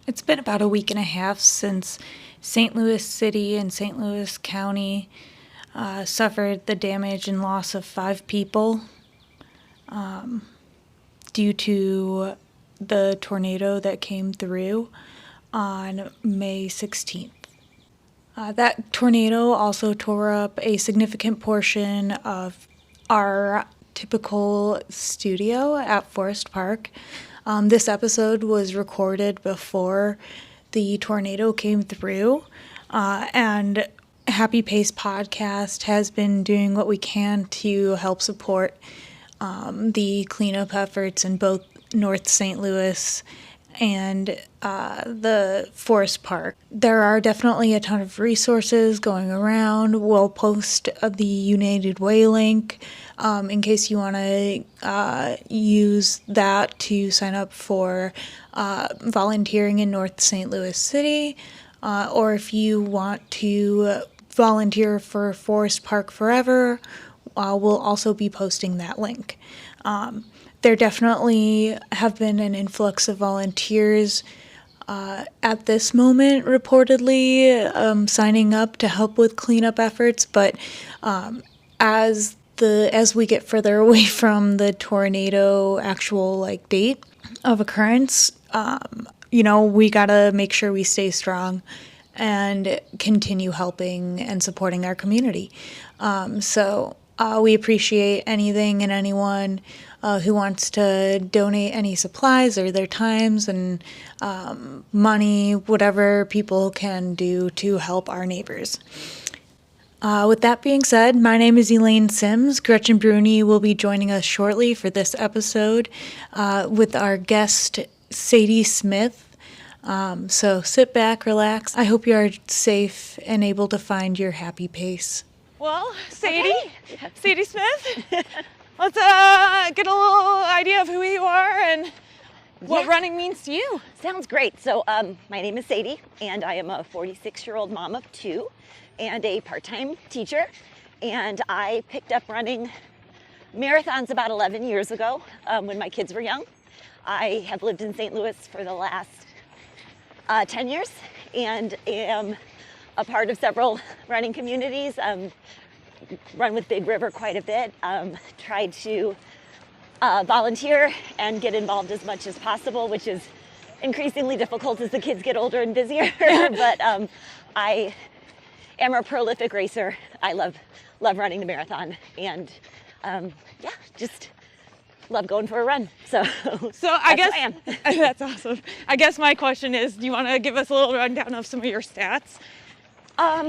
It's been about a week and a half since St. Louis City and St. Louis County suffered the damage and loss of 5 people due to the tornado that came through on May 16th. That tornado also tore up a significant portion of our typical studio at Forest Park. This episode was recorded before the tornado came through, and Happy Pace Podcast has been doing what we can to help support the cleanup efforts in both North St. Louis and the Forest Park. There are definitely a ton of resources going around. We'll post the United Way link in case you want to use that to sign up for volunteering in North St. Louis City, or if you want to volunteer for Forest Park Forever, we'll also be posting that link. There definitely have been an influx of volunteers at this moment, reportedly, signing up to help with cleanup efforts, but as we get further away from the tornado actual date of occurrence, we gotta make sure we stay strong and continue helping and supporting our community. So we appreciate anything and anyone who wants to donate any supplies or their times and money, whatever people can do to help our neighbors. With that being said, my name is Elaine Sims. Gretchen Brune will be joining us shortly for this episode with our guest, Sadie Smith. So sit back, relax. I hope you are safe and able to find your happy pace. Well, Sadie, okay. Sadie Smith, let's get a little idea of who you are and what running means to you. Sounds great. So my name is Sadie, and I am a 46-year-old mom of 2 and a part-time teacher. And I picked up running marathons about 11 years ago when my kids were young. I have lived in St. Louis for the last 10 years and am a part of several running communities, run with Big River quite a bit, tried to volunteer and get involved as much as possible, which is increasingly difficult as the kids get older and busier, but I am a prolific racer. I love running the marathon, and just love going for a run. So I guess I am. That's awesome. I guess my question is, do you want to give us a little rundown of some of your stats?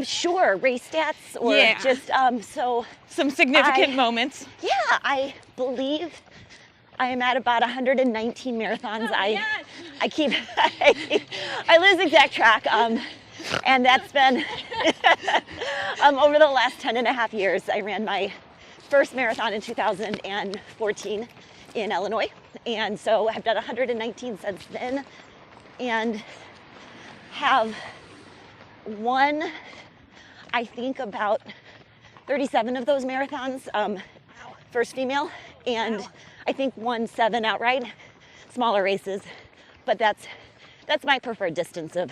Sure. Race stats or just, some significant moments. Yeah, I believe I am at about 119 marathons. I lose exact track. And that's been, over the last 10 and a half years. I ran my first marathon in 2014 in Illinois. And so I've done 119 since then and have won, I think, about 37 of those marathons, first female, and I think won 7 outright, smaller races, but that's my preferred distance of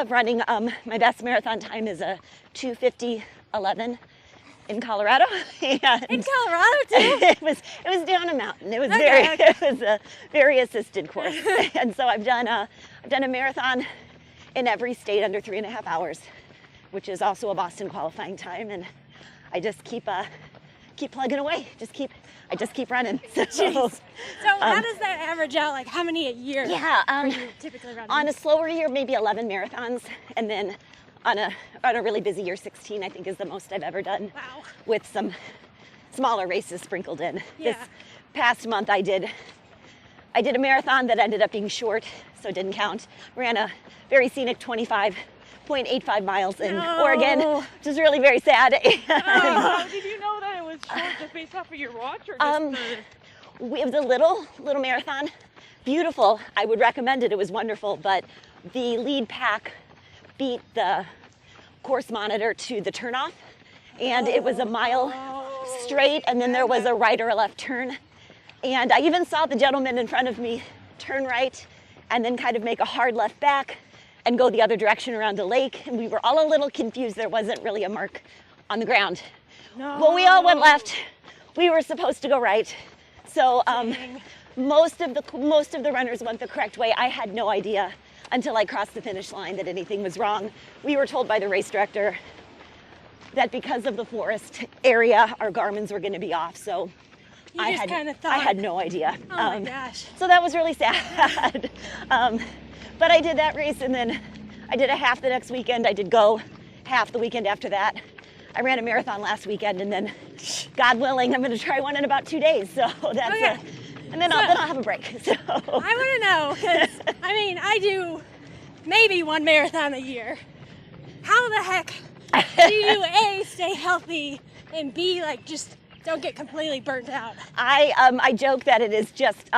running. My best marathon time is a 2:50:11 in Colorado. And in Colorado too? It was down a mountain. It was it was a very assisted course, and so I've done a marathon in every state under 3.5 hours, which is also a Boston qualifying time, and I just keep plugging away. I just keep running. So how does that average out? Like how many a year? Yeah, are you typically running? On a slower year, maybe 11 marathons, and then on a really busy year, 16 I think is the most I've ever done. Wow. With some smaller races sprinkled in. Yeah. This past month I did a marathon that ended up being short, so it didn't count. Ran a very scenic 25.85 miles in Oregon, which is really very sad. Did you know that it was short just based off of your watch, or just it was a little marathon. Beautiful. I would recommend it. It was wonderful, but the lead pack beat the course monitor to the turnoff, and it was a mile straight, and then there was a right or a left turn. And I even saw the gentleman in front of me turn right and then kind of make a hard left back and go the other direction around a lake. And we were all a little confused. There wasn't really a mark on the ground. No. Well, we all went left. We were supposed to go right. So most of the runners went the correct way. I had no idea until I crossed the finish line that anything was wrong. We were told by the race director that because of the forest area, our Garmin's were going to be off. So I had no idea. Oh my gosh. So that was really sad. But I did that race, and then I did a half the next weekend. I did go half the weekend after that. I ran a marathon last weekend, and then, God willing, I'm going to try one in about 2 days. So that's it. And then I'll have a break. So I want to know, because I mean, I do maybe one marathon a year. How the heck do you A, stay healthy, and B, like, just don't get completely burnt out? I joke that it is just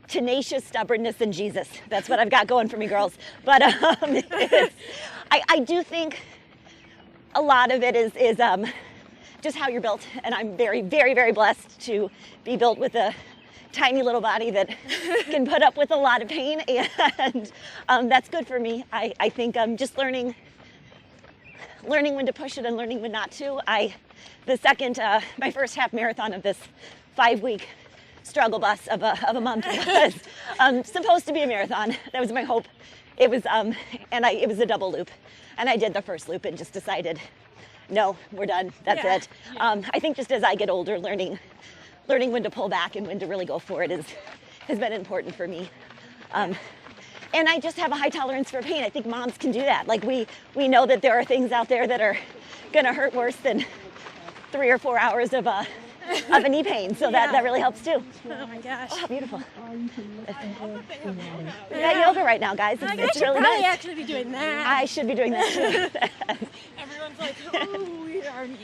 tenacious stubbornness and Jesus. That's what I've got going for me, girls. But I do think a lot of it is just how you're built, and I'm very, very, very blessed to be built with a tiny little body that can put up with a lot of pain, and that's good for me. I think I'm just learning when to push it and learning when not to. My first half marathon of this 5-week struggle bus of a month was supposed to be a marathon. That was my hope. It was it was a double loop, and I did the first loop and just decided, no, we're done. That's it. I think just as I get older, learning when to pull back and when to really go for it has been important for me. And I just have a high tolerance for pain. I think moms can do that. Like we know that there are things out there that are gonna hurt worse than 3 or 4 hours of a knee pain. So that really helps too. Oh my gosh. Oh, how beautiful. We got yoga right now, guys. Like, It's I should really probably nice. actually be doing that. I should be doing that too. Everyone's like, oh, we are me.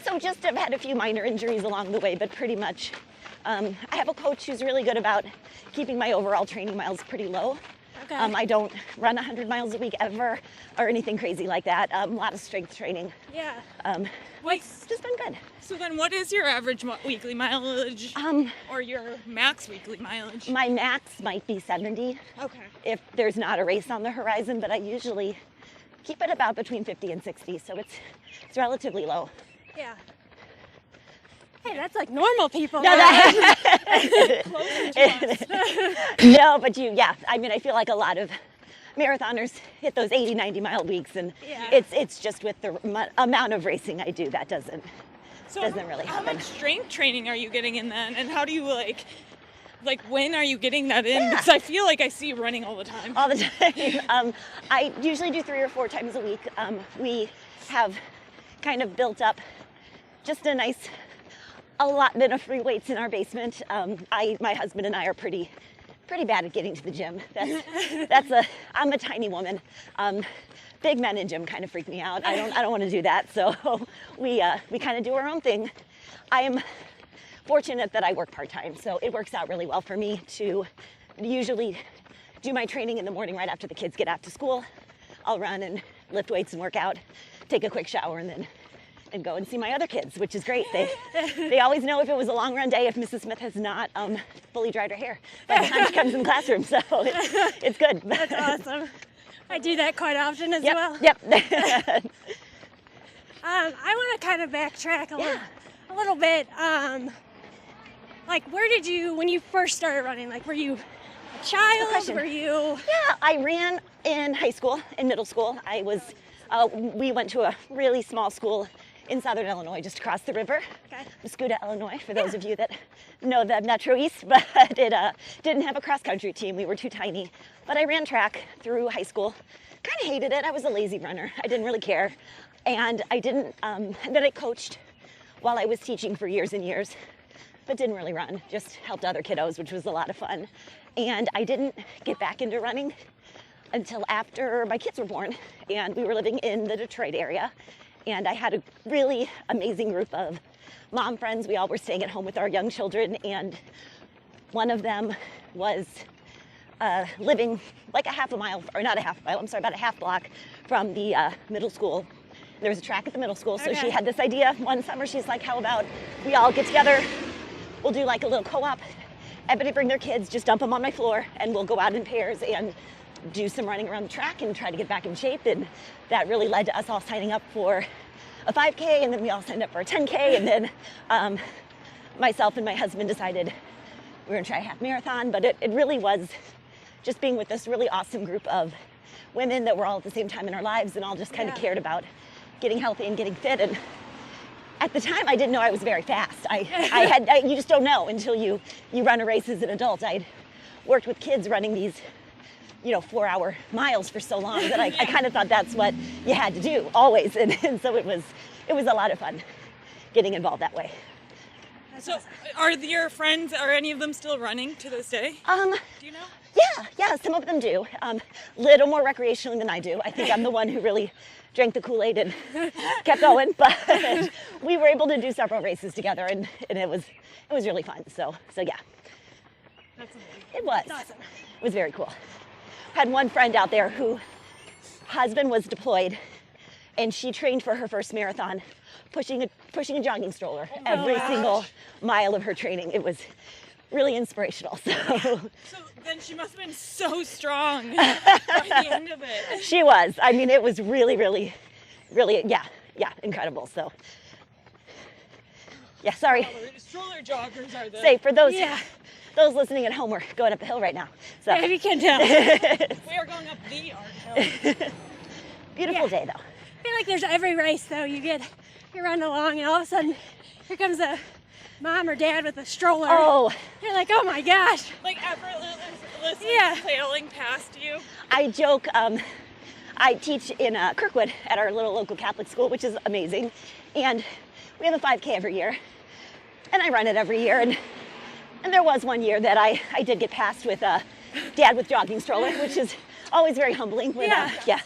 So just have had a few minor injuries along the way, but pretty much I have a coach who's really good about keeping my overall training miles pretty low. Okay. I don't run 100 miles a week ever or anything crazy like that. A lot of strength training. Yeah. It's just been good. So then what is your average weekly mileage or your max weekly mileage? My max might be 70 Okay. if there's not a race on the horizon, but I usually keep it about between 50 and 60, so it's relatively low. Yeah. Hey, that's like normal people. No, now. No, but I mean, I feel like a lot of marathoners hit those 80, 90 mile weeks, and Yeah. it's just with the amount of racing I do, that doesn't really How happen. much strength training are you getting in then? And how do you like when are you getting that in? Because I feel like I see you running all the time. All the time. I usually do 3 or 4 times a week. We have kind of built up just a nice allotment of free weights in our basement. My husband and I are pretty bad at getting to the gym. I'm a tiny woman. Big men in gym kind of freak me out. I don't want to do that. So we kind of do our own thing. I am fortunate that I work part-time, so it works out really well for me to usually do my training in the morning right after the kids get out to school. I'll run and lift weights and work out, take a quick shower, and then go and see my other kids, which is great. They always know if it was a long run day if Mrs. Smith has not fully dried her hair by the time she comes in the classroom, so it's good. That's awesome. I do that quite often as well. Yep. I want to kind of backtrack a little bit. Like, where did you, when you first started running, like, were you a child? Were you? Yeah, I ran in high school, in middle school. We went to a really small school in southern Illinois, just across the river. Okay. Muscuda, Illinois, for those of you that know the Metro East, but it didn't have a cross-country team. We were too tiny. But I ran track through high school. Kind of hated it. I was a lazy runner. I didn't really care. And I didn't, then I coached while I was teaching for years and years, but didn't really run, just helped other kiddos, which was a lot of fun. And I didn't get back into running until after my kids were born, and we were living in the Detroit area. And I had a really amazing group of mom friends. We all were staying at home with our young children, and one of them was living like a half a mile, or not a half mile, I'm sorry, about a half block from the middle school. There was a track at the middle school, so she had this idea one summer. She's like, how about we all get together, we'll do like a little co-op everybody bring their kids, just dump them on my floor, and we'll go out in pairs and do some running around the track and try to get back in shape. And that really led to us all signing up for a 5K, and then we all signed up for a 10K, and then myself and my husband decided we were gonna try a half marathon. But it really was just being with this really awesome group of women that were all at the same time in our lives and all just kind of cared about getting healthy and getting fit. And at the time, I didn't know I was very fast. You just don't know until you run a race as an adult. I'd worked with kids running these, 4-hour miles for so long that I kind of thought that's what you had to do always. And so it was a lot of fun getting involved that way. So are your friends, are any of them still running to this day? Do you know? Yeah, some of them do. Little more recreationally than I do. I think I'm the one who really drank the Kool-Aid and kept going, but we were able to do several races together, and it was really fun. So yeah. That's amazing. It was. That's awesome. It was very cool. Had one friend out there who husband was deployed, and she trained for her first marathon, pushing a jogging stroller every single mile of her training. It was really inspirational. So then she must have been so strong by the end of it. she was. I mean, it was really, really, really, yeah, incredible. So yeah, sorry. Stroller joggers are the... Say for those listening at home, we're going up the hill right now. So If you can tell. We are going up the art hill. beautiful day though. I feel like there's every race though, you're running along and all of a sudden here comes a mom or dad with a stroller. Oh, You're like, oh my gosh. Like effortlessly sailing past you. I joke, I teach in Kirkwood at our little local Catholic school, which is amazing. And we have a 5K every year. And I run it every year. And there was one year that I did get passed with a dad with jogging stroller, which is always very humbling. When, Yeah.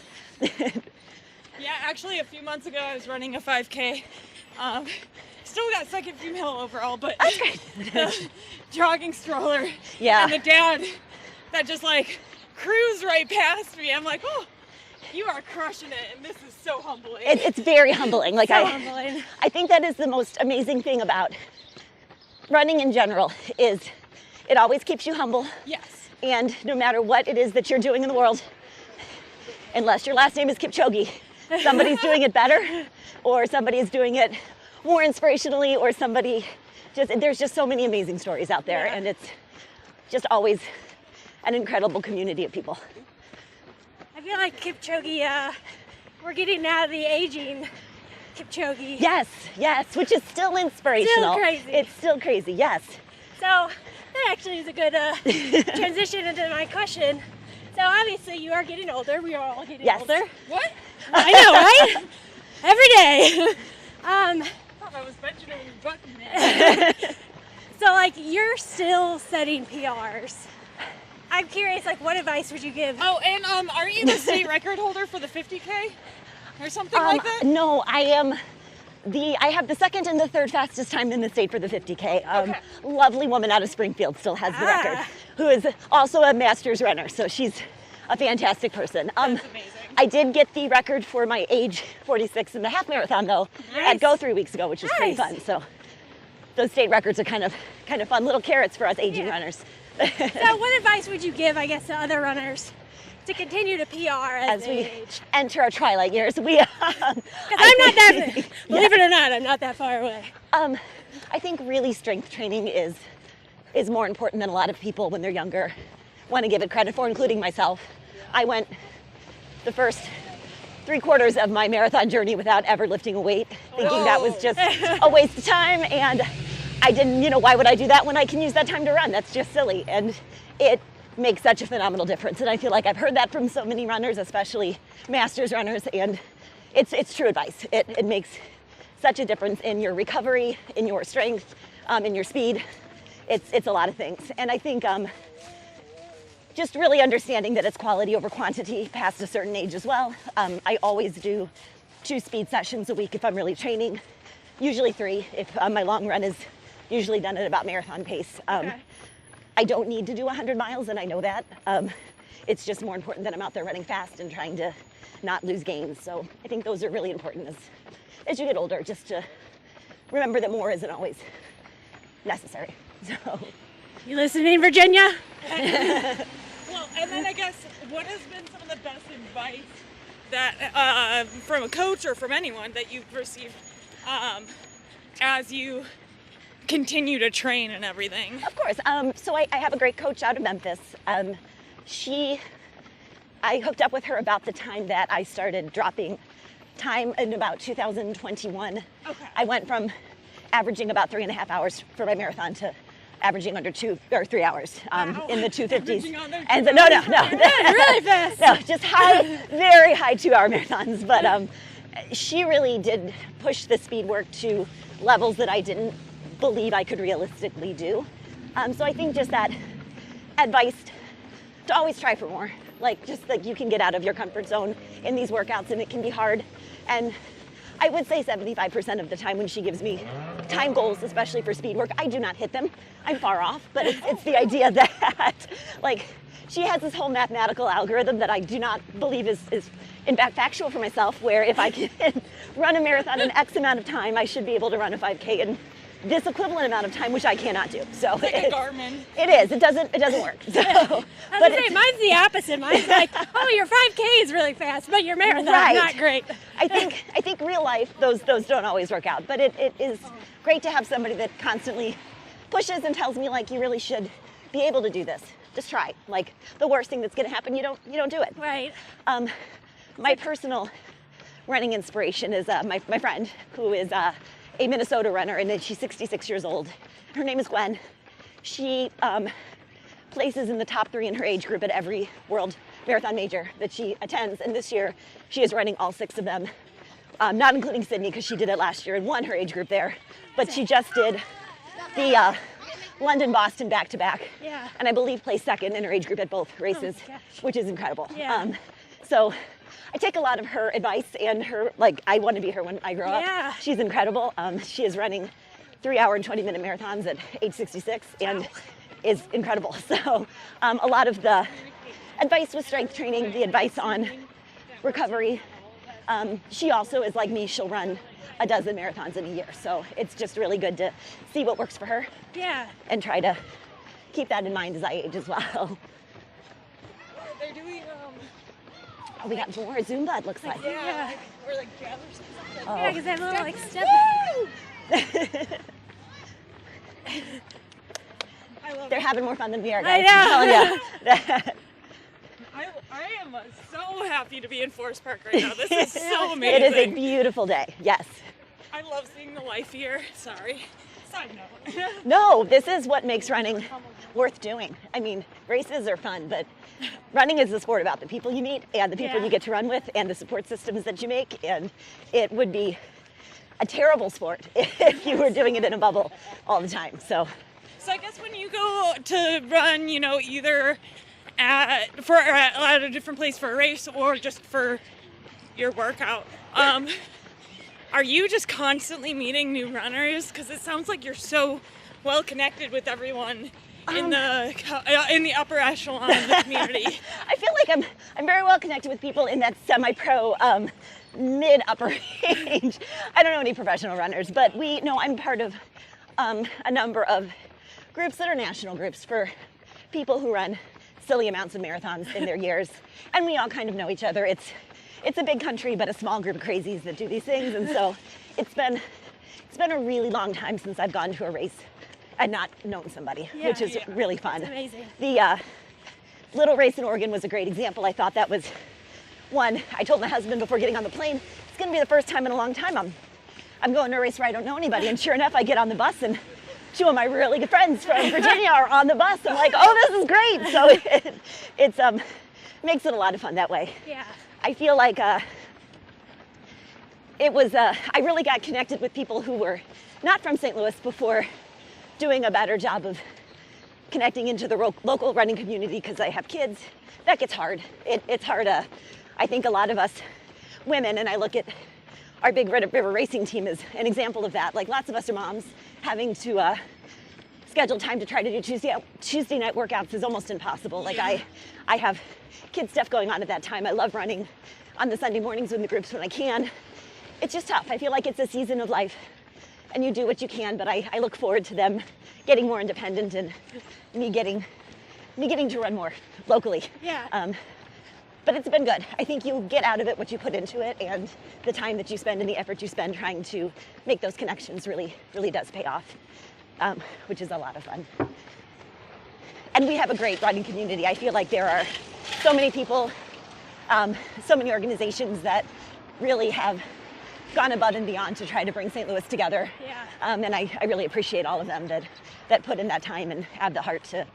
Yeah, actually a few months ago I was running a 5K. Still got second female overall, but the jogging stroller and the dad that just like cruised right past me. I'm like, oh, you are crushing it, and this is so humbling. It's very humbling. Like Humbling. I think that is the most amazing thing about running in general is it always keeps you humble. Yes. And no matter what it is that you're doing in the world, unless your last name is Kipchoge, somebody's doing it better, or somebody is doing it more inspirationally, or there's just so many amazing stories out there, and it's just always an incredible community of people. I feel like Kipchoge, we're getting out of the aging Kipchoge. Yes, which is still inspirational. Still crazy. It's still crazy, yes. So that actually is a good transition into my question. So obviously you are getting older. We are all getting older. What? I know, right? Every day. I thought I was Benjamin Button. So like you're still setting PRs. I'm curious, like what advice would you give? Oh, and aren't you the state record holder for the 50K? Or something like that? No, I have the second and the third fastest time in the state for the 50K. Lovely woman out of Springfield still has the record, who is also a master's runner, so she's a fantastic person. That's amazing. I did get the record for my age 46 in the half marathon though at Go 3 weeks ago, which was pretty fun. So those state records are kind of fun little carrots for us aging runners. So what advice would you give, I guess, to other runners to continue to PR as we age? enter our twilight years? Because I'm not that, believe it or not, I'm not that far away. I think really strength training is more important than a lot of people when they're younger want to give it credit for, including myself. I went the first 3/4 of my marathon journey without ever lifting a weight, thinking that was just a waste of time, and I didn't, why would I do that when I can use that time to run? That's just silly, and it makes such a phenomenal difference. And I feel like I've heard that from so many runners, especially masters runners, and it's true advice. It makes such a difference in your recovery, in your strength, in your speed. It's a lot of things. And I think just really understanding that it's quality over quantity past a certain age as well. I always do 2 speed sessions a week if I'm really training, usually 3 if my long run is usually done at about marathon pace. I don't need to do 100 miles, and I know that. It's just more important that I'm out there running fast and trying to not lose gains. So I think those are really important as you get older, just to remember that more isn't always necessary. So You listening, Virginia? Well, and then I guess, what has been some of the best advice that from a coach or from anyone that you've received as you continue to train and everything? Of course. So I have a great coach out of Memphis. I hooked up with her about the time that I started dropping time in about 2021. Okay. I went from averaging about 3.5 hours for my marathon to averaging under 2 or 3 hours in the 250s. And so, no. Really fast. No, just very high 2-hour marathons. But she really did push the speed work to levels that I didn't believe I could realistically do. So I think just that advice to always try for more. Like, just like you can get out of your comfort zone in these workouts and it can be hard. And I would say 75% of the time when she gives me time goals, especially for speed work, I do not hit them. I'm far off, but it's the idea that, like, she has this whole mathematical algorithm that I do not believe is in fact factual for myself, where if I can run a marathon in X amount of time, I should be able to run a 5K in this equivalent amount of time, which I cannot do. So it's like a Garmin. It is. It doesn't work. So, mine's the opposite. Mine's like, oh, your 5K is really fast, but your marathon's not great. I think real life, those don't always work out. But it is great to have somebody that constantly pushes and tells me, like, you really should be able to do this. Just try. Like, the worst thing that's going to happen, you don't do it. Right. My personal running inspiration is my friend, who is a Minnesota runner, and she's 66 years old. Her name is Gwen. She places in the top 3 in her age group at every World Marathon Major that she attends, and this year she is running all 6 of them, not including Sydney, because she did it last year and won her age group there, but she just did the London, Boston back-to-back, and I believe placed second in her age group at both races, which is incredible. So I take a lot of her advice and her, like, I want to be her when I grow up. She's incredible. She is running 3-hour and 20-minute marathons at age 66 and is incredible. So a lot of the advice with strength training, the advice on recovery. She also is like me. She'll run a dozen marathons in a year. So it's just really good to see what works for her. And try to keep that in mind as I age as well. They're doing Oh, we got more Zumba, it looks like. Or like jazz or something. Yeah, because they have a little like step. They're having more fun than we are, I guys. know. I'm telling you. I am so happy to be in Forest Park right now. This is so amazing. It is a beautiful day, yes. I love seeing the life here. Sorry. Side note. No, this is what makes running worth doing. I mean, races are fun, but running is the sport about the people you meet and the people you get to run with and the support systems that you make. And it would be a terrible sport if you were doing it in a bubble all the time. So I guess when you go to run, you know, either at a different place for a race or just for your workout, are you just constantly meeting new runners? Because it sounds like you're so well connected with everyone in the upper echelon of the community. I feel like I'm very well connected with people in that semi-pro, mid-upper range. I don't know any professional runners, but I'm part of a number of groups that are national groups for people who run silly amounts of marathons in their years, and we all kind of know each other. It's a big country, but a small group of crazies that do these things, and so it's been a really long time since I've gone to a race and not known somebody, which is really fun. It's amazing. The little race in Oregon was a great example. I thought that was one. I told my husband before getting on the plane, it's going to be the first time in a long time I'm going to a race where I don't know anybody, and sure enough, I get on the bus and 2 of my really good friends from Virginia are on the bus. I'm like, oh, this is great. So it makes it a lot of fun that way. I feel like it was, I really got connected with people who were not from St. Louis before doing a better job of connecting into the local running community because I have kids. That gets hard. It's hard. I think a lot of us women, and I look at our big Red River racing team as an example of that. Like, lots of us are moms. Having to schedule time to try to do Tuesday night workouts is almost impossible. Like, I have kid stuff going on at that time. I love running on the Sunday mornings with the groups when I can. It's just tough. I feel like it's a season of life and you do what you can, but I look forward to them getting more independent and me getting to run more locally. Yeah. But it's been good. I think you get out of it what you put into it, and the time that you spend and the effort you spend trying to make those connections really does pay off, which is a lot of fun. And we have a great running community. I feel like there are so many people, so many organizations that really have gone above and beyond to try to bring St. Louis together. Yeah. And I really appreciate all of them that put in that time and have the heart to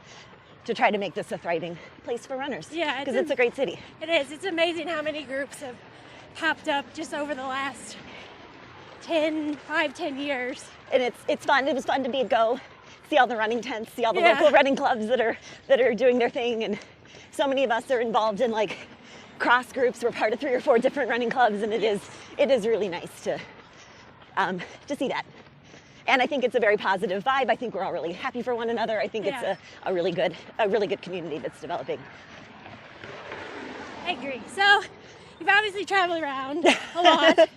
try to make this a thriving place for runners. Yeah, because it's a great city. It is. It's amazing how many groups have popped up just over the last 10 years. And it's fun. It was fun to be a go, see all the running tents, see all the local running clubs that are doing their thing, and so many of us are involved in like cross groups. We're part of 3 or 4 different running clubs, and it is really nice to see that. And I think it's a very positive vibe. I think we're all really happy for one another. I think it's a really good community that's developing. I agree. So you've obviously traveled around a lot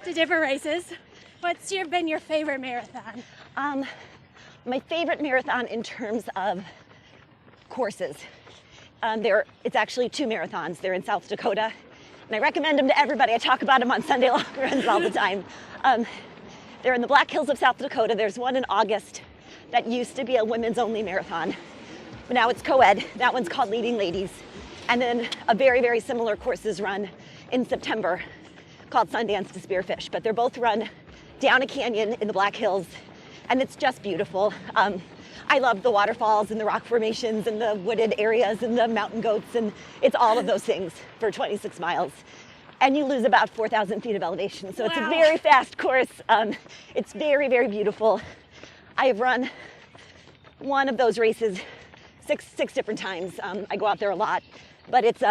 to different races. What's been your favorite marathon? My favorite marathon in terms of courses. It's actually 2 marathons. They're in South Dakota, and I recommend them to everybody. I talk about them on Sunday long runs all the time. They're in the Black Hills of South Dakota. There's one in August that used to be a women's only marathon, but now it's co-ed. That one's called Leading Ladies. And then a very, very similar course is run in September called Sundance to Spearfish, but they're both run down a canyon in the Black Hills, and it's just beautiful. I love the waterfalls and the rock formations and the wooded areas and the mountain goats, and it's all of those things for 26 miles. And you lose about 4,000 feet of elevation. So it's a very fast course. It's very, very beautiful. I have run one of those races six different times. I go out there a lot, but it's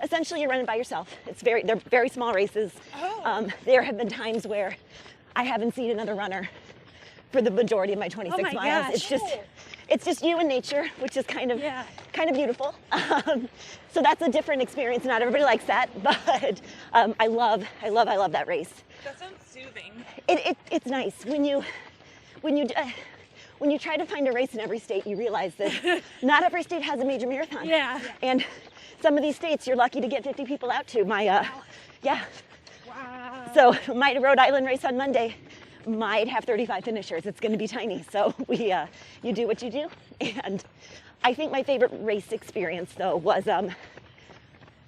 essentially you're running by yourself. They're very small races. There have been times where I haven't seen another runner for the majority of my 26 miles. Gosh. It's just you and nature, which is kind of beautiful. So that's a different experience. Not everybody likes that, but I love that race. That sounds soothing. It's nice when you try to find a race in every state. You realize that not every state has a major marathon. Yeah. And some of these states you're lucky to get 50 people out to. Wow. So my Rhode Island race on Monday might have 35 finishers. It's going to be tiny. So you do what you do. And I think my favorite race experience though was I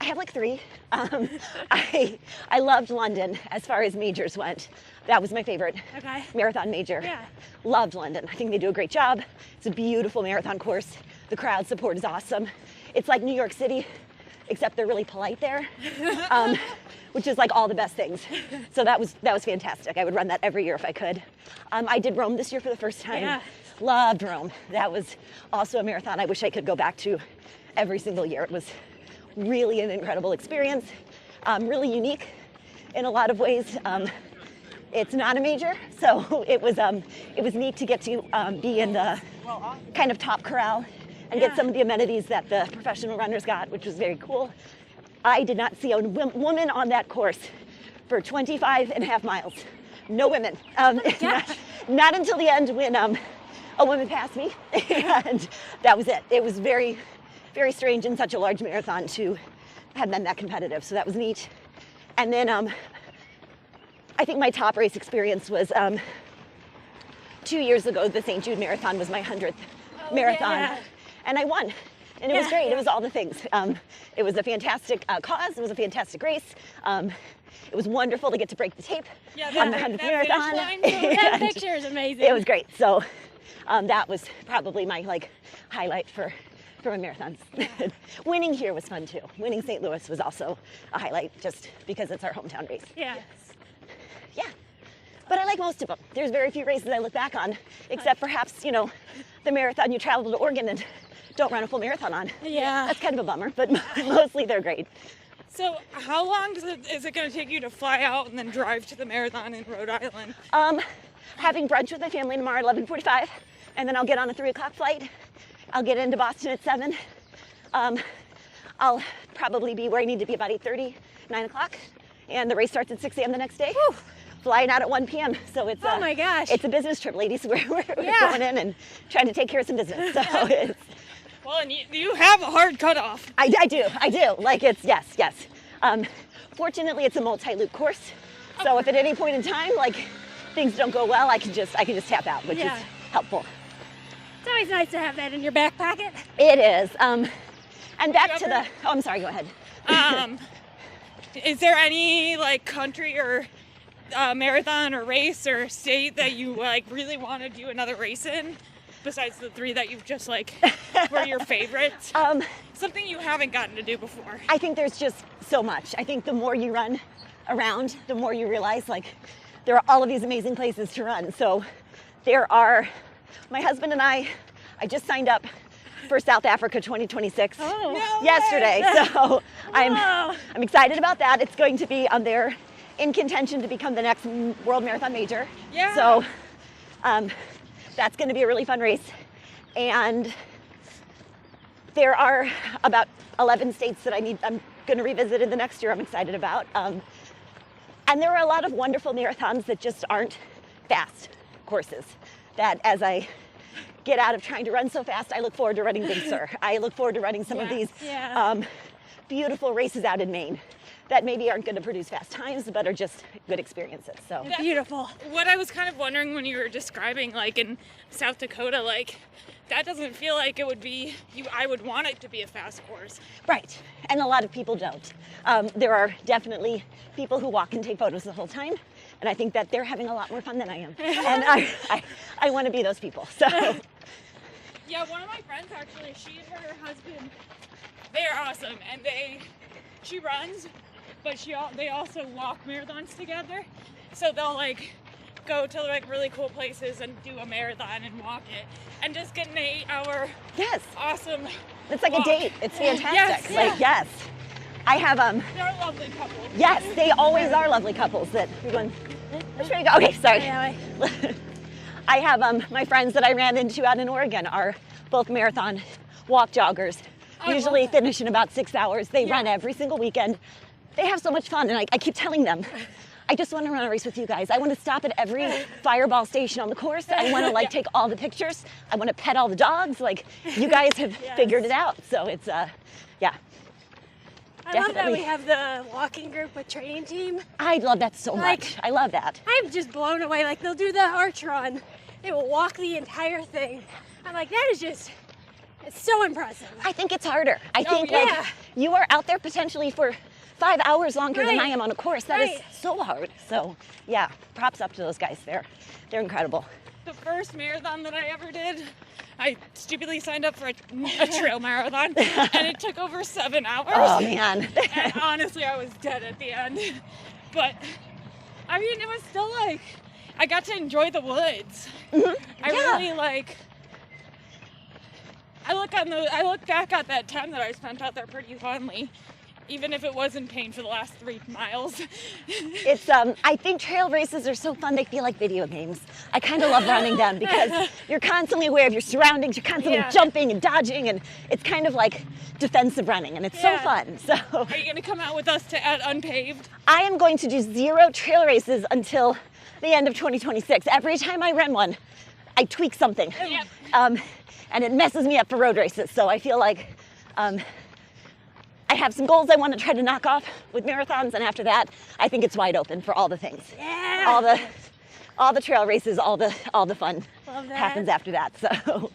have like 3. I loved London as far as majors went. That was my favorite marathon major. Yeah. Loved London. I think they do a great job. It's a beautiful marathon course. The crowd support is awesome. It's like New York City, except they're really polite there. Which is like all the best things. So that was fantastic. I would run that every year if I could. I did Rome this year for the first time. Yeah. Loved Rome. That was also a marathon I wish I could go back to every single year. It was really an incredible experience, really unique in a lot of ways. It's not a major, so it was neat to get to be in the kind of top corral and get some of the amenities that the professional runners got, which was very cool. I did not see a woman on that course for 25.5 miles. No women. Not until the end when a woman passed me, and that was it. It was very, very strange in such a large marathon to have been that competitive, so that was neat. And then I think my top race experience was 2 years ago, the St. Jude Marathon was my 100th marathon, and I won. And it was great. It was all the things. It was a fantastic cause. It was a fantastic race. It was wonderful to get to break the tape on the 100th marathon. That picture is amazing. It was great. So that was probably my highlight for my marathons. Winning here was fun too. Winning St. Louis was also a highlight just because it's our hometown race. Yeah. Yeah. But I like most of them. There's very few races I look back on, except perhaps, the marathon you travel to Oregon and don't run a full marathon on. Yeah. That's kind of a bummer, but mostly they're great. So how long is it going to take you to fly out and then drive to the marathon in Rhode Island? Having brunch with my family tomorrow at 11:45, and then I'll get on a 3 o'clock flight. I'll get into Boston at 7. I'll probably be where I need to be about 8:30, 9 o'clock, and the race starts at 6 a.m. the next day. Whew. flying out at 1 p.m. So it's Oh my gosh. it's a business trip, ladies. We're going in and trying to take care of some business. So it's, Well, and you have a hard cutoff. I do. Like it's, yes. Fortunately, it's a multi-loop course. So if at any point in time, like things don't go well, I can just tap out, which is helpful. It's always nice to have that in your back pocket. It is. And back to the, oh, I'm sorry, go ahead. Is there any like country or marathon or race or state that you like really want to do another race in, besides the 3 that you've just like were your favorites? Something you haven't gotten to do before. I think there's just so much. I think the more you run around, the more you realize like there are all of these amazing places to run. So there are, my husband and I just signed up for South Africa 2026 yesterday. So I'm excited about that. It's going to be they're in contention to become the next World Marathon Major. Yeah. So that's going to be a really fun race. And there are about 11 states that I'm going to revisit in the next year I'm excited about. And there are a lot of wonderful marathons that just aren't fast courses that as I get out of trying to run so fast, I look forward to running Big Sur. I look forward to running some of these beautiful races out in Maine that maybe aren't going to produce fast times, but are just good experiences. So Beautiful. What I was kind of wondering when you were describing like in South Dakota, like that doesn't feel like it would be, I would want it to be a fast course. Right, and a lot of people don't. There are definitely people who walk and take photos the whole time, and I think that they're having a lot more fun than I am. And I want to be those people, so. Yeah, one of my friends actually, she and her husband, they're awesome, and she runs, but they also walk marathons together. So they'll like go to like really cool places and do a marathon and walk it, and just get an 8-hour awesome It's like walk. a date. It's fantastic. Yes, Like yes. I have They're a lovely couple. yes, they always are lovely couples that we're going, which way to go? Okay, sorry. I have my friends that I ran into out in Oregon are both marathon walk joggers. Usually finish in about 6 hours. They run every single weekend. They have so much fun, and I keep telling them, I just want to run a race with you guys. I want to stop at every fireball station on the course. I want to like take all the pictures. I want to pet all the dogs. Like you guys have figured it out. So it's I love that we have the walking group with training team. I love that so much. I love that. I'm just blown away. Like they'll do the arch run. They will walk the entire thing. I'm like, that is just, it's so impressive. I think it's harder. I think like you are out there potentially for 5 hours longer than I am on a course. That is so hard. So yeah, props up to those guys. They're incredible. The first marathon that I ever did, I stupidly signed up for a trail marathon, and it took over 7 hours. Oh man. And honestly, I was dead at the end. But I mean, it was still like, I got to enjoy the woods. I really like, I look back at that time that I spent out there pretty fondly, even if it was in pain for the last 3 miles. It's I think trail races are so fun. They feel like video games. I kind of love running them because you're constantly aware of your surroundings. You're constantly jumping and dodging, and it's kind of like defensive running, and it's so fun. So are you gonna come out with us at Unpaved? I am going to do 0 trail races until the end of 2026. Every time I run one, I tweak something. And it messes me up for road races. So I feel like I have some goals I want to try to knock off with marathons, and after that, I think it's wide open for all the things. Yeah. All the trail races, all the fun happens after that. So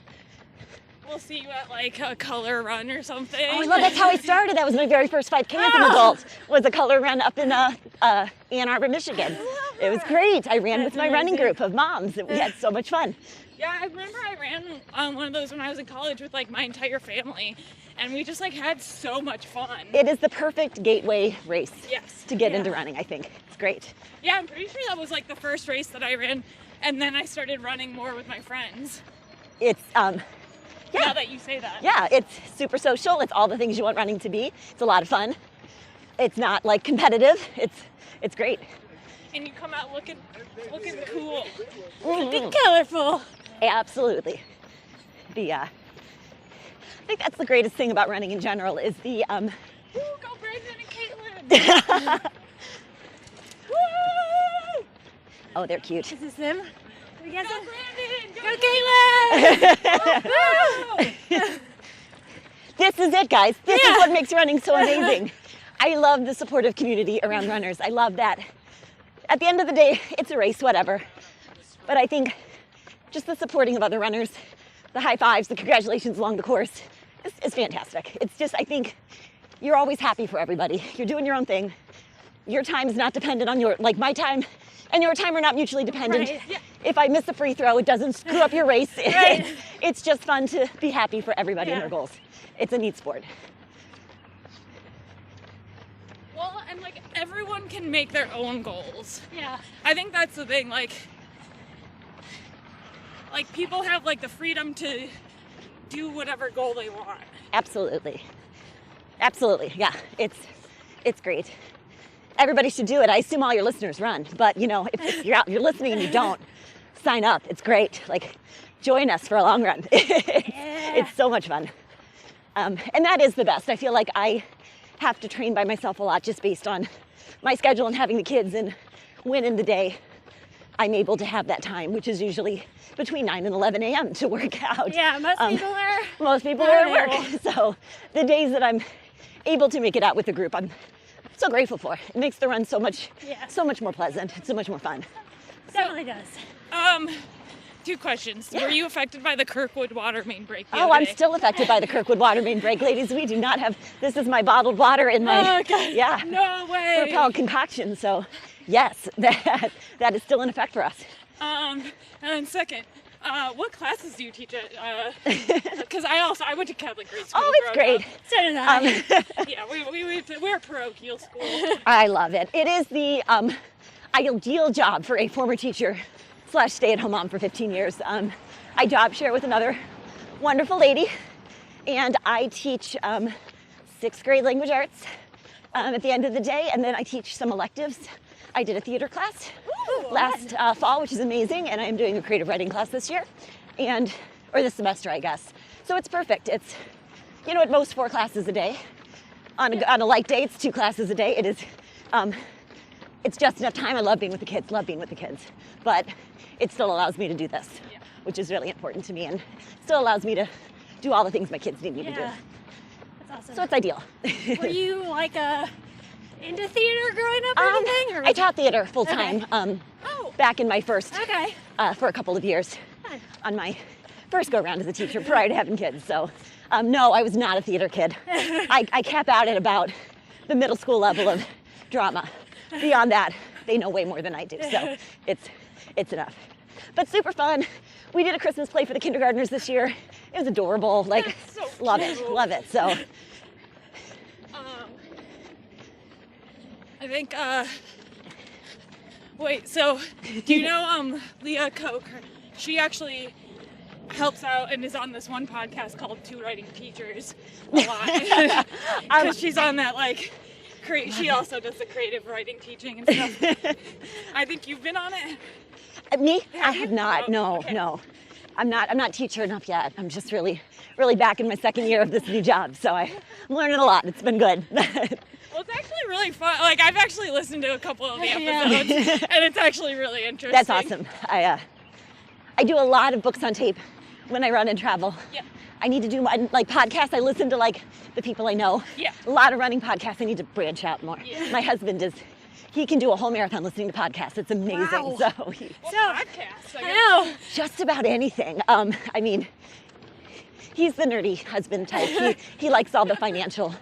we'll see you at like a color run or something. Oh, well, that's how I started. That was my very first 5K as an adult. Was a color run up in Ann Arbor, Michigan. It was great. I ran with my running group of moms. We had so much fun. Yeah, I remember I ran on one of those when I was in college with like my entire family, and we just like had so much fun. It is the perfect gateway race to get into running, I think. It's great. Yeah, I'm pretty sure that was like the first race that I ran, and then I started running more with my friends. It's now that you say that. Yeah, it's super social. It's all the things you want running to be. It's a lot of fun. It's not like competitive. It's great. And you come out looking cool. Looking colorful. Absolutely. I think that's the greatest thing about running in general is the Ooh, go Brandon and Caitlin! Woo! Oh, they're cute. This is them. We get them. Brandon! Go Caitlin! This is it, guys. This is what makes running so amazing. I love the supportive community around runners. I love that. At the end of the day, it's a race, whatever. But I think just the supporting of other runners, the high fives, the congratulations along the course is fantastic. It's just, I think you're always happy for everybody. You're doing your own thing. Your time is not dependent on like my time and your time are not mutually dependent. Right. Yeah. If I miss a free throw, it doesn't screw up your race. Right. It's just fun to be happy for everybody and their goals. It's a neat sport. Well, and like everyone can make their own goals. Yeah. I think that's the thing, like people have like the freedom to do whatever goal they want. Absolutely. Absolutely. Yeah. It's great. Everybody should do it. I assume all your listeners run, but you know, if you're out, you're listening and you don't, sign up. It's great. Like, join us for a long run. It's so much fun. And that is the best. I feel like I have to train by myself a lot just based on my schedule and having the kids, and when in the day I'm able to have that time, which is usually between 9 and 11 a.m. to work out. Yeah, most people are at work. So the days that I'm able to make it out with the group, I'm so grateful for. It makes the run so much more pleasant. It's so much more fun. Definitely does. 2 questions. Were you affected by the Kirkwood water main break the Oh, other I'm day? still affected by the Kirkwood water main break. Ladies, we do not have, this is my bottled water in my, Oh, God. No way. propelled concoction. So yes, that is still in effect for us. And then second, what classes do you teach at? Because I went to Catholic grade school. Oh, it's great. So did I. Yeah, we're parochial school. I love it. It is the ideal job for a former teacher / stay-at-home mom for 15 years. I job share with another wonderful lady, and I teach 6th grade language arts at the end of the day, and then I teach some electives. I did a theater class last fall, which is amazing, and I am doing a creative writing class this year, or this semester, I guess. So it's perfect. It's, you know, at most 4 classes a day. On a light day, it's 2 classes a day. It is, it's just enough time. I love being with the kids, but it still allows me to do this, which is really important to me, and still allows me to do all the things my kids need me to do. That's awesome. So it's ideal. Were you like into theater growing up or anything? Or I taught theater full time back in my first, for a couple of years on my first go around as a teacher prior to having kids. So no, I was not a theater kid. I cap out at about the middle school level of drama. Beyond that, they know way more than I do. So it's enough. But super fun. We did a Christmas play for the kindergartners this year. It was adorable. Like, so love it. So. I think, wait, so do you know Leah Koch? She actually helps out and is on this one podcast called Two Writing Teachers a lot. Because she's on that, like, she also does the creative writing teaching and stuff. I think you've been on it. Me? I have not. No. I'm not teacher enough yet. I'm just really back in my second year of this new job. So I'm learning a lot. It's been good. Well, it's actually really fun. Like, I've actually listened to a couple of the episodes, and it's actually really interesting. That's awesome. I do a lot of books on tape when I run and travel. Yeah. I need to do like podcasts. I listen to like the people I know. Yeah. A lot of running podcasts. I need to branch out more. Yeah. My husband he can do a whole marathon listening to podcasts. It's amazing. Wow. So Podcasts. I know. just about anything. I mean, he's the nerdy husband type. He likes all the financial,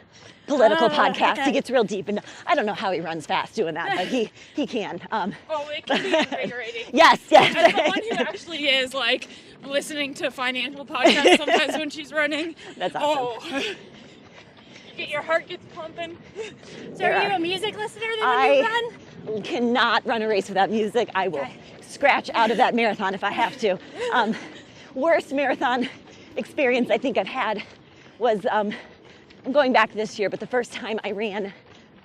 political podcasts. Okay. He gets real deep, and I don't know how he runs fast doing that, but he can. It can be invigorating. Yes. As someone who actually is like listening to financial podcasts sometimes when she's running. That's awesome. Your heart gets pumping. So are you a music listener then when you run? Cannot run a race without music. I will scratch out of that marathon if I have to. Worst marathon experience I think I've had was, I'm going back this year, but the first time I ran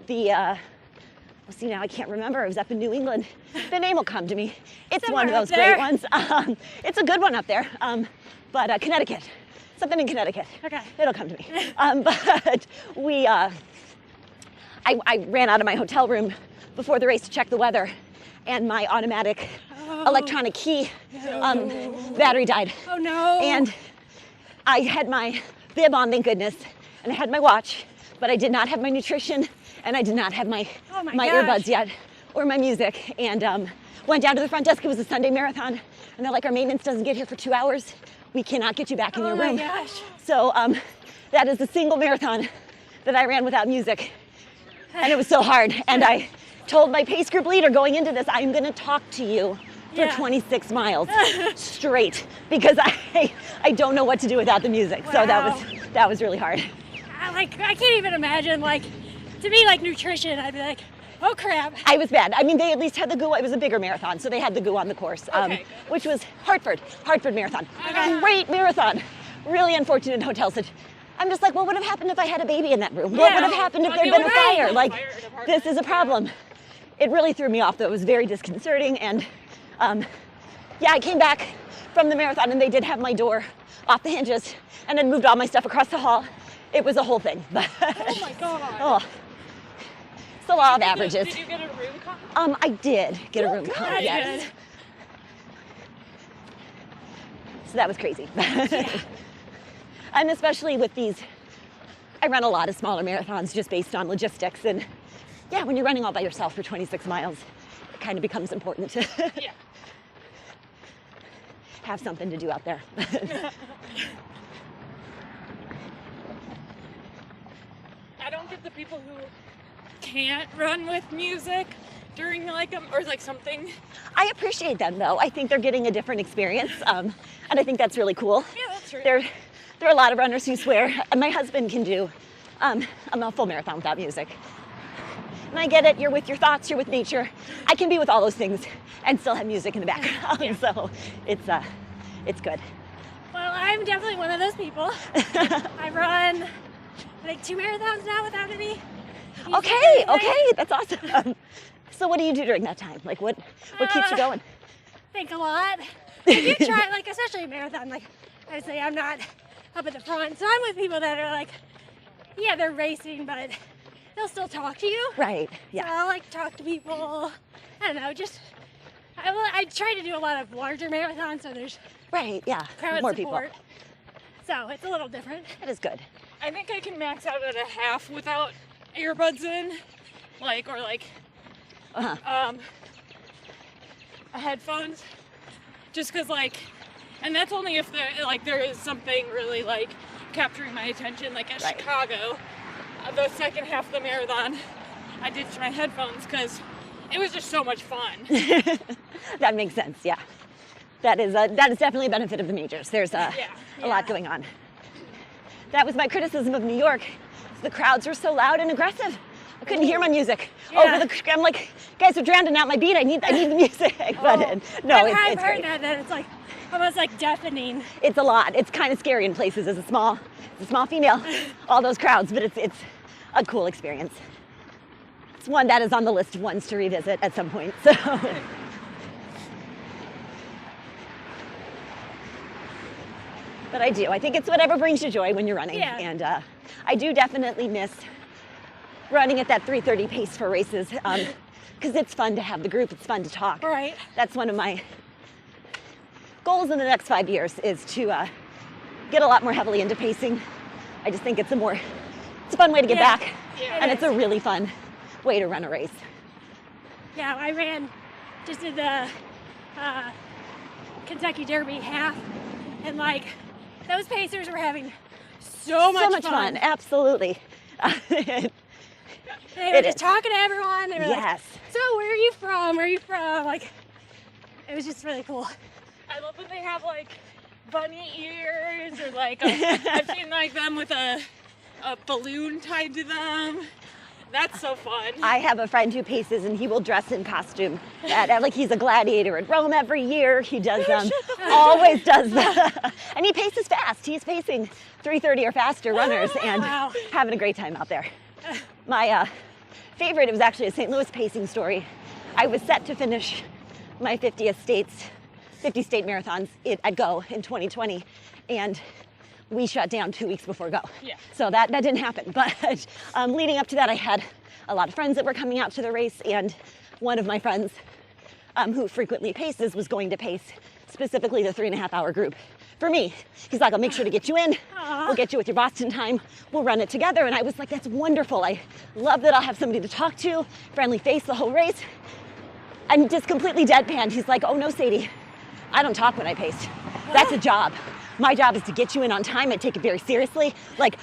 now I can't remember. It was up in New England. The name will come to me. It's Somewhere one of those up there. great ones. It's a good one up there. But Connecticut. Something in Connecticut. Okay. It'll come to me. But I ran out of my hotel room before the race to check the weather, and my automatic electronic key battery died. Oh no. And I had my bib on, thank goodness, and I had my watch, but I did not have my nutrition, and I did not have my earbuds yet, or my music, and went down to the front desk. It was a Sunday marathon, and they're like, our maintenance doesn't get here for 2 hours. We cannot get you back in your room. Oh my gosh. So that is the single marathon that I ran without music, and it was so hard. And I told my pace group leader going into this, I'm gonna talk to you for 26 miles straight, because I don't know what to do without the music. Wow. So that was really hard. I can't even imagine, like, to me, like, nutrition, I'd be like, oh crap. I was bad. I mean, they at least had the GU. It was a bigger marathon, so they had the GU on the course, which was Hartford Marathon. Great marathon. Really unfortunate hotel situation. I'm just like, what would have happened if I had a baby in that room? What would have happened if there'd been a fire? Like, this is a problem. It really threw me off, though. It was very disconcerting, and I came back from the marathon, and they did have my door off the hinges, and then moved all my stuff across the hall. It was a whole thing. Oh my God. Oh. It's the law of averages. Did you get a room comp? I did get a room comp, yes. So that was crazy. And especially with these, I run a lot of smaller marathons just based on logistics. And yeah, when you're running all by yourself for 26 miles, it kind of becomes important to have something to do out there. I don't get the people who can't run with music during like or like something. I appreciate them though. I think they're getting a different experience, and I think that's really cool. Yeah, that's true. There are a lot of runners who swear, and my husband can do a full marathon without music. And I get it, you're with your thoughts, you're with nature. I can be with all those things and still have music in the background, so it's good. Well, I'm definitely one of those people. I run, I think, 2 marathons now without any music. Okay, that's awesome. So what do you do during that time? Like what keeps you going? Think a lot. If you try, like, especially a marathon, like, I say I'm not up at the front, so I'm with people that are like, yeah, they're racing, but they'll still talk to you. Right, yeah. So I'll, like, talk to people. I don't know, just, I try to do a lot of larger marathons, so there's right, yeah, crowd more support. people. So it's a little different. That is good. I think I can max out at a half without earbuds in, like, or like headphones, just because, like, and that's only if there is something really like capturing my attention, like at Chicago, the second half of the marathon, I ditched my headphones because it was just so much fun. That makes sense, yeah. That is definitely a benefit of the majors. There's a lot going on. That was my criticism of New York. The crowds were so loud and aggressive. I couldn't hear my music. I'm like, guys are drowning out my beat. I need the music. But I've it's heard great. that it's like almost like deafening. It's a lot. It's kind of scary in places as a small female, all those crowds, but it's a cool experience. It's one that is on the list of ones to revisit at some point. So. But I do. I think it's whatever brings you joy when you're running. Yeah. And I do definitely miss running at that 3:30 pace for races, because it's fun to have the group. It's fun to talk. Right. That's one of my goals in the next 5 years, is to get a lot more heavily into pacing. I just think it's a fun way to get back, and it's a really fun way to run a race. Yeah, I ran just in the Kentucky Derby half, and like those pacers were having so much fun. Absolutely. They were just talking to everyone. They were like, so where are you from? Where are you from? Like, it was just really cool. I love when they have like bunny ears, or like I've seen like them with a balloon tied to them. That's so fun. I have a friend who paces, and he will dress in costume like he's a gladiator at Rome every year. He does always does that. And he paces fast. He's pacing 3:30 or faster runners and having a great time out there. My favorite, it was actually a St. Louis pacing story. I was set to finish my 50 state marathons at Go in 2020, and we shut down 2 weeks before Go. Yeah. So that didn't happen. But leading up to that, I had a lot of friends that were coming out to the race, and one of my friends who frequently paces, was going to pace specifically the 3.5-hour group for me. He's like, I'll make sure to get you in. We'll get you with your Boston time. We'll run it together. And I was like, that's wonderful. I love that I'll have somebody to talk to, friendly face the whole race. And just completely deadpanned. He's like, oh no, Sadie, I don't talk when I pace. That's a job. My job is to get you in on time and take it very seriously. And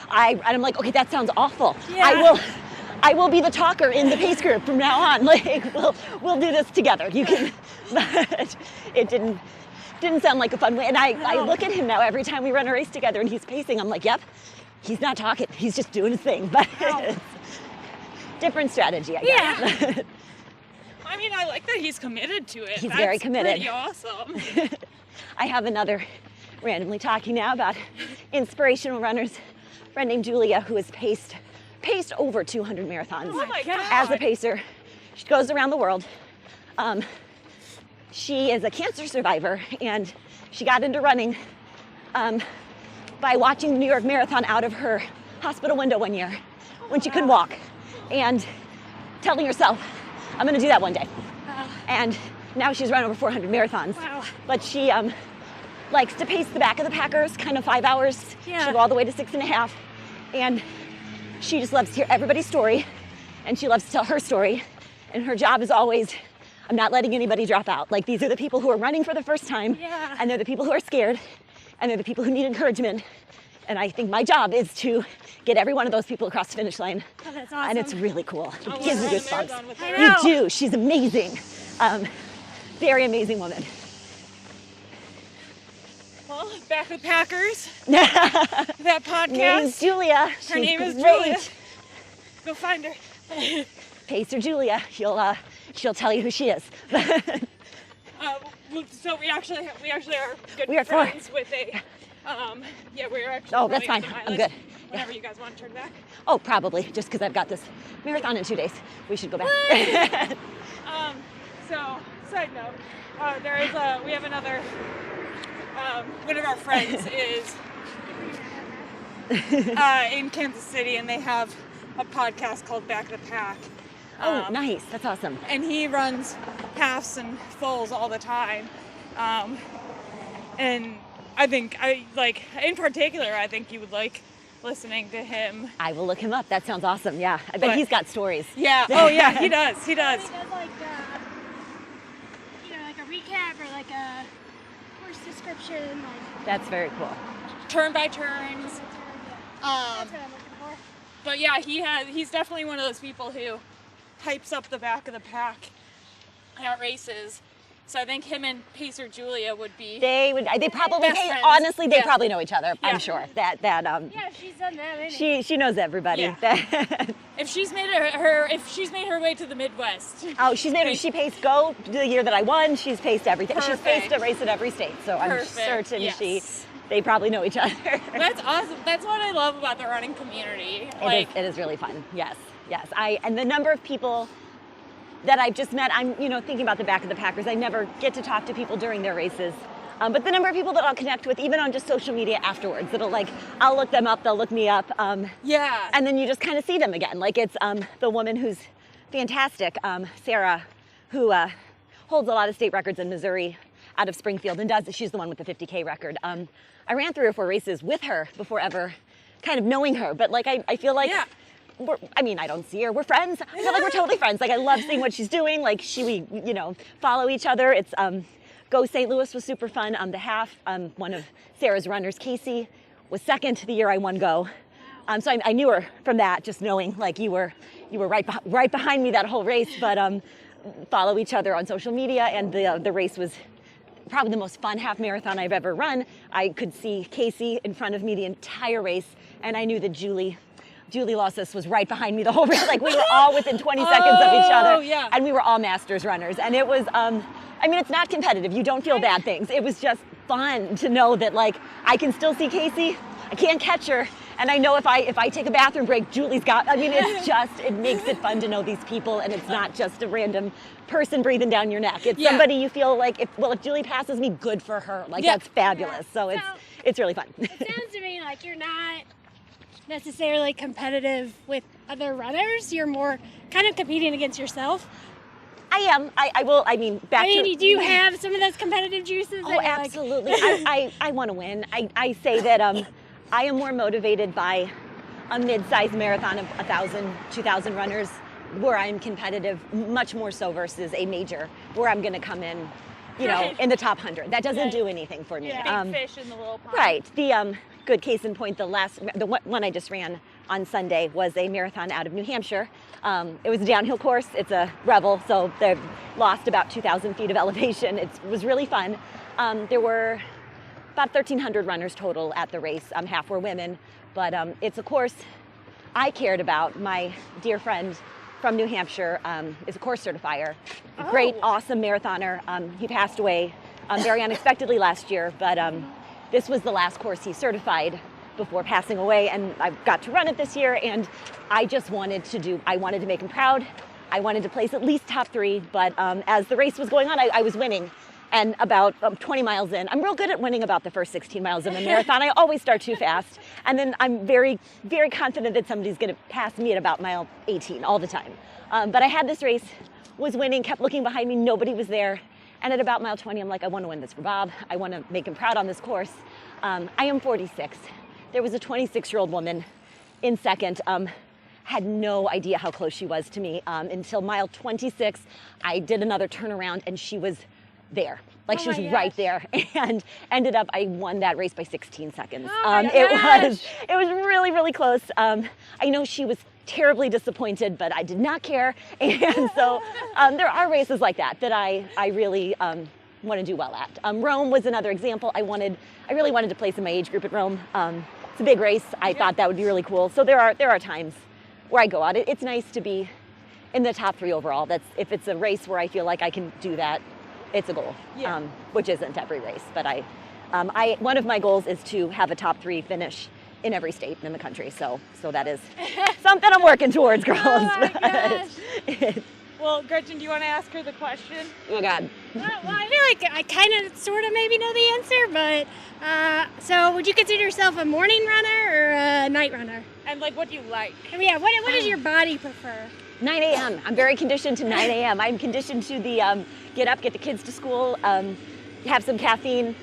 I'm like, okay, that sounds awful. Yeah. I will be the talker in the pace group from now on. Like, we'll do this together. You can, but it didn't sound like a fun way. And I look at him now every time we run a race together and he's pacing. I'm like, yep, he's not talking. He's just doing his thing. But different strategy, I guess. Yeah. I mean, I like that he's committed to it. He's very committed. That's pretty awesome. I have another randomly talking now about inspirational runners. A friend named Julia who has paced over 200 marathons Oh my God. as a pacer. She goes around the world. She is a cancer survivor and she got into running by watching the New York Marathon out of her hospital window one year when she couldn't walk and telling herself, I'm gonna do that one day. And now she's run over 400 marathons. Wow. But she likes to pace the back of the packers, kind of 5 hours. Yeah. She'll go all the way to 6.5. And she just loves to hear everybody's story and she loves to tell her story. And her job is always, I'm not letting anybody drop out. Like, these are the people who are running for the first time. Yeah. And they're the people who are scared and they're the people who need encouragement. And I think my job is to get every one of those people across the finish line. Oh, that's awesome. And it's really cool. It I gives me wanna run a goosebumps. marathon with I her. know. You do. She's amazing. Very amazing woman. Well, back with Packers. That podcast. Name's Julia. Her name is great. Julia. Go find her. Pacer Julia. She'll tell you who she is. So we actually are good We are four. friends with a. We're actually. Oh, that's running fine. some I'm mileage. good. Whenever you guys want to turn back. Oh, probably, just because I've got this marathon in 2 days. We should go back. So, side note, we have another, one of our friends is in Kansas City and they have a podcast called Back of the Pack. Oh, nice. That's awesome. And he runs halves and fulls all the time. And in particular, I think you would like listening to him. I will look him up. That sounds awesome. Yeah, I bet But- he's got stories. Yeah. Oh, yeah. He does. He does. He does like like a recap or like a course description. Like, That's very cool. Turn by turns. that's what I'm looking for. But yeah, he's definitely one of those people who hypes up the back of the pack at races. So I think him and Pacer Julia would be. They probably, Best friends. honestly, they Yeah. probably know each other. Yeah. I'm sure that Yeah, she's done that. Maybe. she knows everybody. Yeah. If she's made her way to the Midwest. Oh, she paced Go the year that I won. She's paced everything. She's paced a race at every state. So I'm Perfect. certain Yes. they probably know each other. That's awesome. That's what I love about the running community. Like, It is really fun. Yes. And the number of people that I've just met, I'm thinking about the back of the Packers. I never get to talk to people during their races. But the number of people that I'll connect with, even on just social media afterwards, I'll look them up, they'll look me up. yeah. And then you just kind of see them again. Like, it's the woman who's fantastic, Sarah, who holds a lot of state records in Missouri out of Springfield and she's the one with the 50K record. I ran 3 or 4 races with her before ever kind of knowing her. But I feel like, Yeah. I don't see her. We're friends. I feel like we're totally friends. Like, I love seeing what she's doing. Like, we follow each other. It's, Go St. Louis was super fun. The half, one of Sarah's runners, Casey, was second the year I won Go. So I knew her from that, just knowing like you were right behind me that whole race, but follow each other on social media, and the race was probably the most fun half marathon I've ever run. I could see Casey in front of me the entire race, and I knew that Julie Losses was right behind me the whole race. Like, we were all within 20 seconds of each other, yeah. and we were all masters runners, and it was it's not competitive. You don't feel bad things. It was just fun to know that, like, I can still see Casey. I can't catch her. And I know if I take a bathroom break, Julie's got, it makes it fun to know these people, and it's not just a random person breathing down your neck. It's somebody you feel like, if Julie passes me, good for her. Like, that's fabulous. So it's really fun. It sounds to me like you're not necessarily competitive with other runners. You're more kind of competing against yourself. I am. I will. I mean, do you have some of those competitive juices? Oh, absolutely. I want to win. I say that I am more motivated by a mid-sized marathon of 1,000, 2,000 runners where I'm competitive, much more so versus a major where I'm going to come in, in the top 100. That doesn't do anything for me. Yeah. Big fish in the little pond. Right. The good case in point, the one I just ran on Sunday was a marathon out of New Hampshire. It was a downhill course. It's a Revel, so they've lost about 2,000 feet of elevation. It was really fun. There were about 1,300 runners total at the race. Half were women, but it's a course I cared about. My dear friend from New Hampshire is a course certifier. Great, awesome marathoner. He passed away very unexpectedly last year, but this was the last course he certified before passing away, and I got to run it this year, and I just wanted to make him proud. I wanted to place at least top 3, but as the race was going on, I was winning. And about 20 miles in, I'm real good at winning about the first 16 miles of a marathon. I always start too fast. And then I'm very, very confident that somebody's gonna pass me at about mile 18 all the time. But I had this race, was winning, kept looking behind me, nobody was there. And at about mile 20, I'm like, I wanna win this for Bob. I wanna make him proud on this course. I am 46. There was a 26-year-old woman in second. Had no idea how close she was to me until mile 26. I did another turnaround and she was there. Like she was right there, and ended up, I won that race by 16 seconds. It was really, really close. I know she was terribly disappointed, but I did not care. And so there are races like that I really want to do well at. Rome was another example. I really wanted to place in my age group at Rome. It's a big race. I thought that would be really cool. So there are times where I go out. It's nice to be in the top 3 overall. If it's a race where I feel like I can do that, it's a goal, which isn't every race. But one of my goals is to have a top 3 finish in every state in the country. So that is something I'm working towards, girls. Oh my gosh. Well, Gretchen, do you want to ask her the question? Oh God. Well, I feel like I kind of, sort of, maybe know the answer, but so would you consider yourself a morning runner or a night runner? And what do you like? I mean, what does your body prefer? 9 a.m. I'm very conditioned to 9 a.m. I'm conditioned to the get up, get the kids to school, have some caffeine,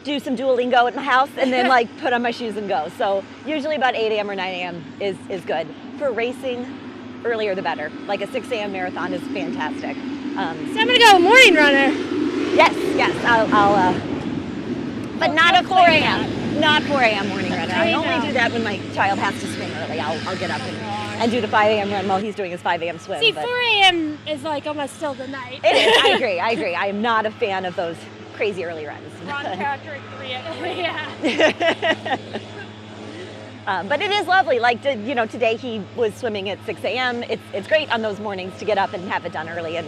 do some Duolingo at my house, and then put on my shoes and go. So usually about 8 a.m. or 9 a.m. is good. For racing, earlier the better. Like a 6 a.m. marathon is fantastic. So I'm gonna go morning runner. Yes, I'll but not a 4 a.m. Not 4 a.m. morning runner. I only do that when my child has to swim early. I'll get up and do the 5 a.m. run while he's doing his 5 a.m. swim. See, 4 a.m. is almost still the night. It is. I agree. I am not a fan of those crazy early runs. Ron Patrick 3 at 3. Yeah. But it is lovely. Today he was swimming at 6 a.m. It's great on those mornings to get up and have it done early, and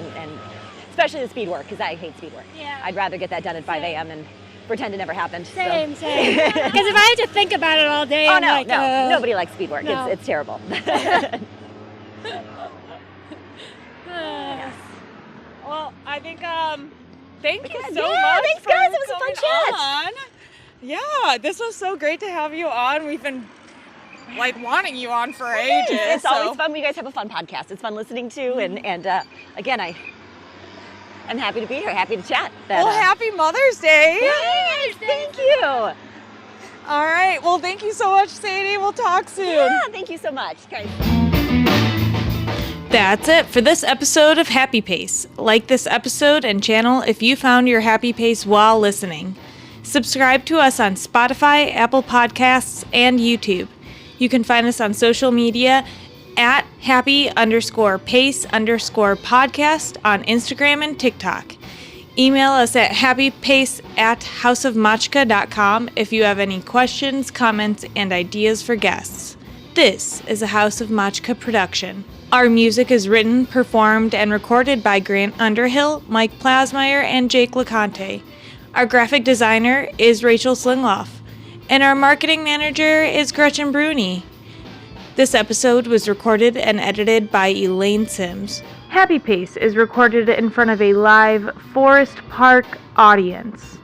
especially the speed work, because I hate speed work. Yeah. I'd rather get that done at 5 a.m. and pretend it never happened. Same. Because if I have to think about it all day, nobody likes speed work. No. It's terrible. Yes. Well, I think thank you so much. Thanks, guys. It was a fun chat. Yeah, this was so great to have you on. We've been wanting you on for ages. It's always fun when you guys have a fun podcast. It's fun listening to, and again, I'm happy to be here, happy to chat. Happy Mother's Day. Yes, thank you. All right, well, thank you so much, Sadie. We'll talk soon. Yeah, thank you so much. Okay. That's it for this episode of Happy Pace. Like this episode and channel if you found your happy pace while listening. Subscribe to us on Spotify, Apple Podcasts, and YouTube. You can find us on social media at happy_pace_podcast on Instagram and TikTok. Email us at happypace@houseofmachka.com if you have any questions, comments, and ideas for guests. This is a House of Machka production. Our music is written, performed, and recorded by Grant Underhill, Mike Plasmeier, and Jake Laconte. Our graphic designer is Rachel Slingluff, and our marketing manager is Gretchen Brune. This episode was recorded and edited by Elaine Sims. Happy Pace is recorded in front of a live Forest Park audience.